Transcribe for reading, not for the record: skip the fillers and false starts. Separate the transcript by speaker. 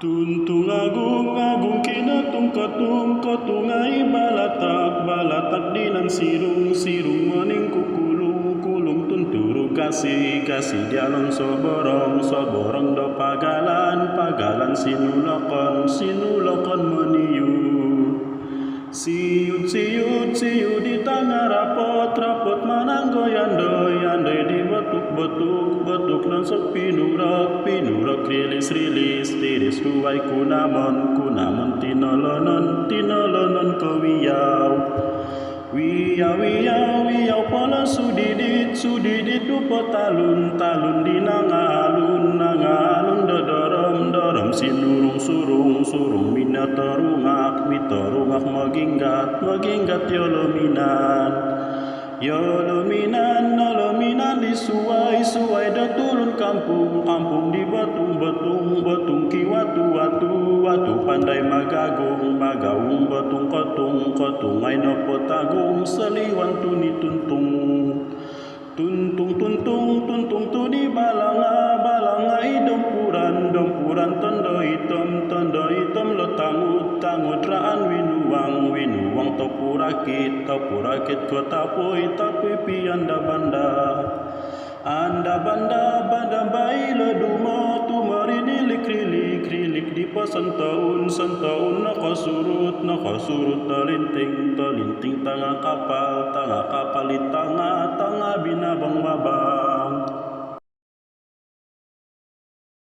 Speaker 1: Tuntung agung agung kinatung katung katungai balatak dinan sirung maning kukulung kulung tunturu kasih dialon soborong do pagalan sinulokon meniu. Siut di tangga rapot mananggoyan doy di betuk nan sok pinurak rilis tiris ruai kunamon tinolonon kewiyau wiyau pola sudidit dupo talun di nangalun dorom surung mitorungak maginggat yolominan disuai datulun kampung di batung kiwatu pandai magaung batung kotung ay napotagung seliwan tuni tuntung tu di balanga dompuran tondo hitam lo tangut raan winuang topurakit kota poi tapi pianda banda bai le dumo tu marini likrilik di pasan taun nakasurut talinting tangga kapal di tangga binabang mabang